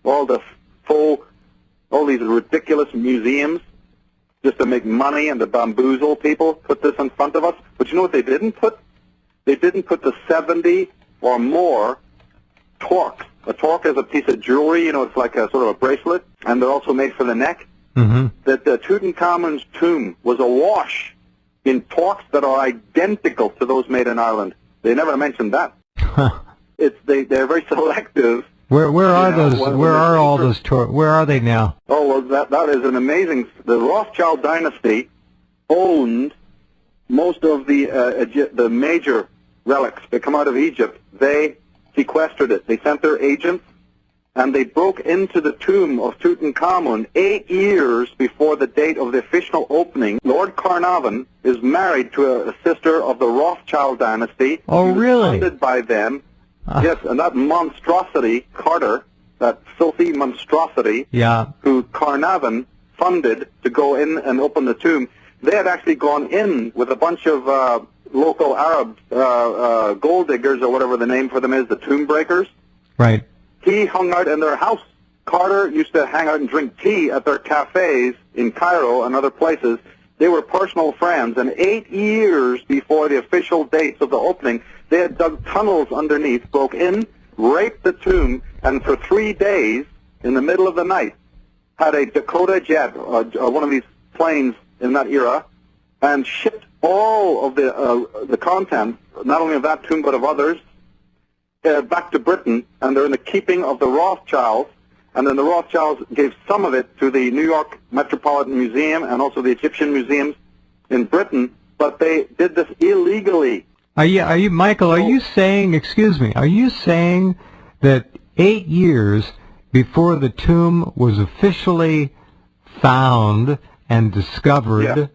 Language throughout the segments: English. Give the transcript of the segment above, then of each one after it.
all these ridiculous museums just to make money and to bamboozle people, put this in front of us. But you know what they didn't put? They didn't put the 70 or more torques. A torque is a piece of jewelry, you know, it's like a sort of a bracelet, and they're also made for the neck. Mm-hmm. That Tutankhamun's tomb was awash in torques that are identical to those made in Ireland. They never mentioned that. They're very selective. Where are those? Where are all those torques? Where are they now? Oh, well, that is an amazing. The Rothschild dynasty owned most of the major relics that come out of Egypt. They sequestered it. They sent their agents, and they broke into the tomb of Tutankhamun 8 years before the date of the official opening. Lord Carnarvon is married to a sister of the Rothschild dynasty. Oh, really? Funded by them. Yes, and that monstrosity, Carter, that filthy monstrosity, who Carnarvon funded to go in and open the tomb, they had actually gone in with a bunch of local Arab gold diggers, or whatever the name for them is, the tomb breakers. Right. He hung out in their house. Carter used to hang out and drink tea at their cafes in Cairo and other places. They were personal friends, and 8 years before the official dates of the opening, they had dug tunnels underneath, broke in, raped the tomb, and for 3 days, in the middle of the night, had a Dakota jet, one of these planes in that era, and shipped all of the contents, not only of that tomb but of others, back to Britain, and they're in the keeping of the Rothschilds. And then the Rothschilds gave some of it to the New York Metropolitan Museum and also the Egyptian museums in Britain, but they did this illegally. Are you, Michael, are you saying, excuse me, are you saying that 8 years before the tomb was officially found and discovered,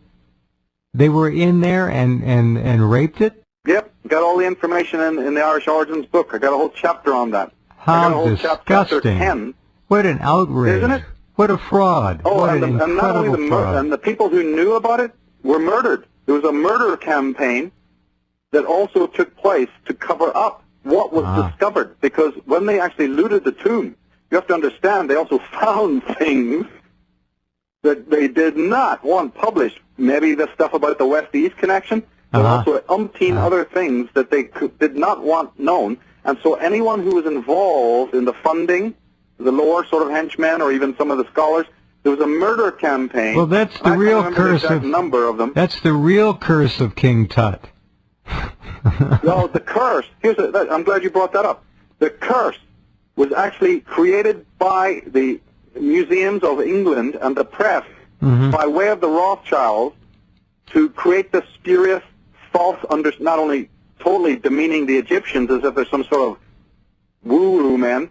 they were in there and raped it? Yep, got all the information in the Irish Origins book. I got a whole chapter on that. How disgusting. Chapter 10. What an outrage. Isn't it? What a fraud. Oh, what and, an and not only fraud. And the people who knew about it were murdered. There was a murder campaign that also took place to cover up what was discovered, because when they actually looted the tomb, you have to understand, they also found things that they did not want published. Maybe the stuff about the West-East connection, but also umpteen other things that they did not want known. And so anyone who was involved in the funding, the lower sort of henchmen, or even some of the scholars, there was a murder campaign. Well, that's the real curse of number of them. That's the real curse of King Tut. Well, the curse. I'm glad you brought that up. The curse was actually created by the museums of England and the press by way of the Rothschilds to create this spurious, false, not only totally demeaning the Egyptians as if they're some sort of woo-woo men,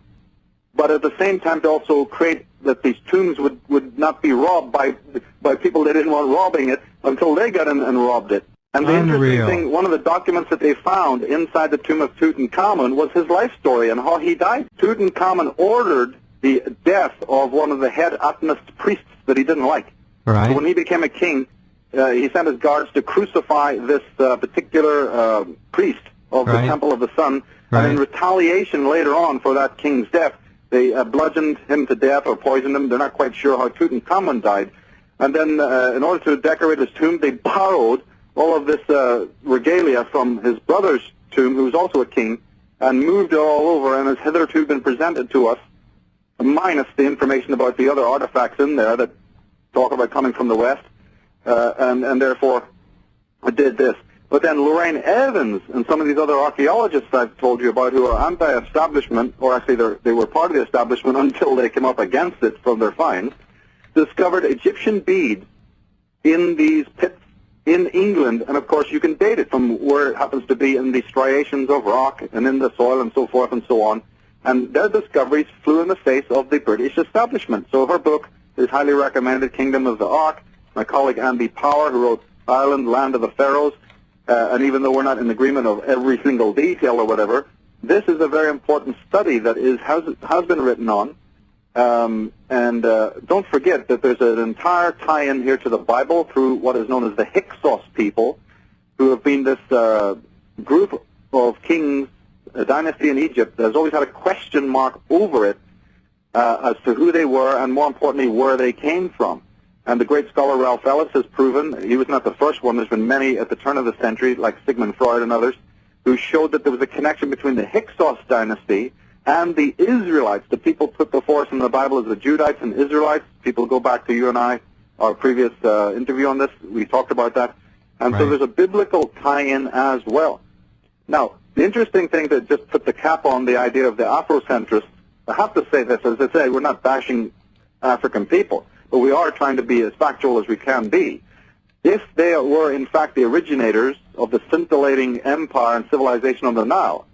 but at the same time to also create that these tombs would not be robbed by people they didn't want robbing it until they got in and robbed it. And the interesting thing, one of the documents that they found inside the tomb of Tutankhamun was his life story and how he died. Tutankhamun ordered the death of one of the head Atenist priests that he didn't like. Right. So when he became a king, he sent his guards to crucify this particular priest of the Temple of the Sun. And in retaliation later on for that king's death, they bludgeoned him to death or poisoned him. They're not quite sure how Tutankhamun died. And then in order to decorate his tomb, they borrowed all of this regalia from his brother's tomb, who was also a king, and moved it all over, and has hitherto been presented to us, minus the information about the other artifacts in there that talk about coming from the West, and therefore did this. But then Lorraine Evans and some of these other archaeologists I've told you about who are anti-establishment, or actually they were part of the establishment until they came up against it from their finds, discovered Egyptian beads in these pits in England, and of course you can date it from where it happens to be in the striations of rock and in the soil and so forth and so on. And their discoveries flew in the face of the British establishment. So her book is highly recommended, Kingdom of the Ark. My colleague Andy Power, who wrote Ireland, Land of the Pharaohs, and even though we're not in agreement of every single detail or whatever, this is a very important study that has been written on. And don't forget that there's an entire tie-in here to the Bible through what is known as the Hyksos people, who have been this group of kings, a dynasty in Egypt that has always had a question mark over it, as to who they were and, more importantly, where they came from. And the great scholar Ralph Ellis has proven, he was not the first one, there's been many at the turn of the century, like Sigmund Freud and others, who showed that there was a connection between the Hyksos dynasty and the Israelites. The people put before us in the Bible as the Judites and Israelites. People go back to you and I, our previous interview on this. We talked about that. And so there's a biblical tie-in as well. Now, the interesting thing that just put the cap on the idea of the Afrocentrists, I have to say this, as I say, we're not bashing African people, but we are trying to be as factual as we can be. If they were, in fact, the originators of the scintillating empire and civilization on the Nile,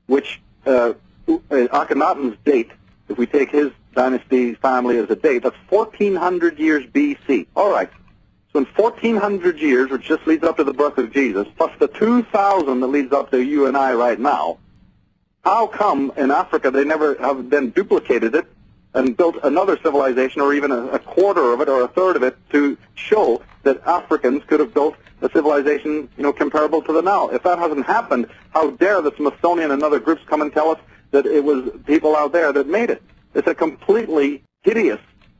which Akhenaten's date, if we take his dynasty family as a date, that's 1,400 years B.C. All right. So in 1,400 years, which just leads up to the birth of Jesus, plus the 2,000 that leads up to you and I right now, how come in Africa they never have then duplicated it and built another civilization, or even a quarter of it or a third of it, to show that Africans could have built a civilization, comparable to the Nile? If that hasn't happened, how dare the Smithsonian and other groups come and tell us that it was people out there that made it? It's a completely hideous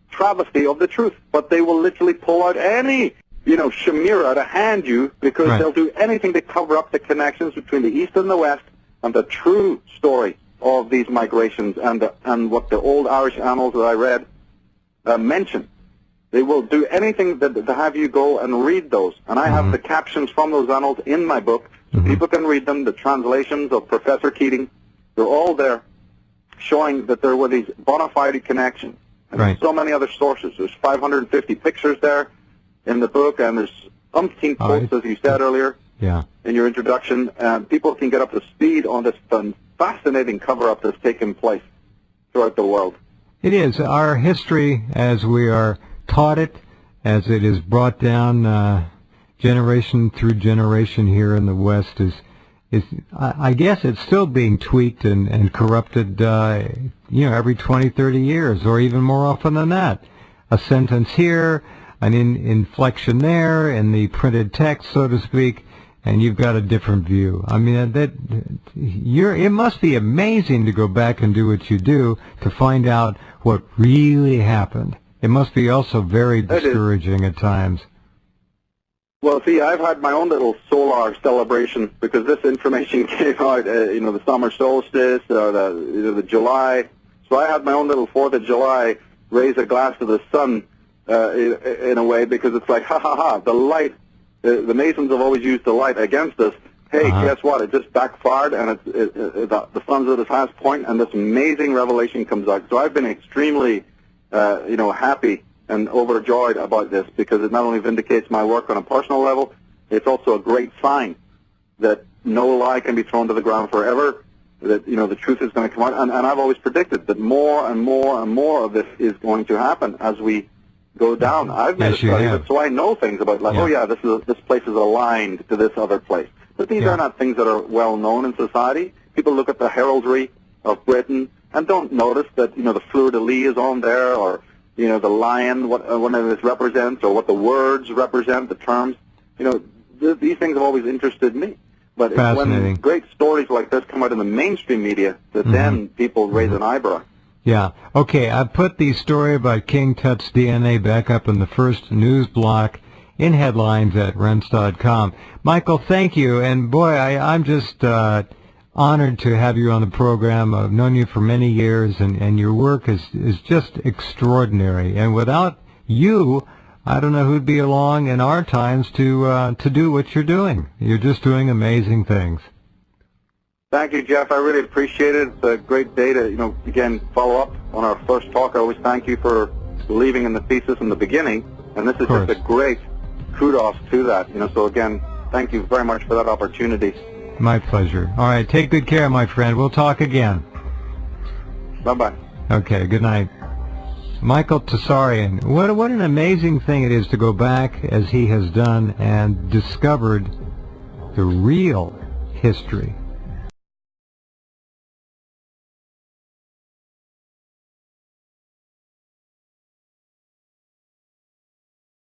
travesty of the truth. But they will literally pull out any, chimera to hand you, because they'll do anything to cover up the connections between the East and the West and the true story of these migrations and what the old Irish annals that I read mention. They will do anything to have you go and read those. And I have the captions from those annals in my book, so people can read them, the translations of Professor Keating. They're all there, showing that there were these bona fide connections. And there's so many other sources. There's 550 pictures there in the book, and there's umpteen quotes, as you said earlier in your introduction. People can get up to speed on this fascinating cover-up that's taken place throughout the world. It is. Our history, as we are taught it, as it is brought down generation through generation here in the West, is I guess it's still being tweaked and corrupted, every 20, 30 years, or even more often than that. A sentence here, an inflection there, in the printed text, so to speak, and you've got a different view. I mean, it must be amazing to go back and do what you do to find out what really happened. It must be also very discouraging at times. Well, see, I've had my own little solar celebration, because this information came out, the summer solstice, the July. So I had my own little 4th of July, raise a glass to the sun, in a way, because it's like, the light. The Masons have always used the light against us. Hey, guess what? It just backfired, and the sun's at its highest point, and this amazing revelation comes out. So I've been extremely, happy and overjoyed about this, because it not only vindicates my work on a personal level, it's also a great sign that no lie can be thrown to the ground forever, that, the truth is going to come out. And I've always predicted that more and more and more of this is going to happen as we go down. I've made a study of it, so I know things about, this place is aligned to this other place. But these are not things that are well known in society. People look at the heraldry of Britain and don't notice that, the fleur-de-lis is on there, or, the lion, what it represents, or what the words represent, the terms. These things have always interested me. But it's when great stories like this come out in the mainstream media that then people raise an eyebrow. Yeah. Okay, I put the story about King Tut's DNA back up in the first news block in headlines at Rense.com. Michael, thank you. And boy, I'm just honored to have you on the program. I've known you for many years, and your work is just extraordinary. And without you, I don't know who'd be along in our times to do what you're doing. You're just doing amazing things. Thank you, Jeff. I really appreciate it. It's a great day to, again, follow up on our first talk. I always thank you for believing in the thesis in the beginning, and this is just a great kudos to that. So again, thank you very much for that opportunity. My pleasure. All right, take good care, my friend. We'll talk again. Bye-bye. Okay, good night. Michael Tsarion. What an amazing thing it is to go back, as he has done, and discovered the real history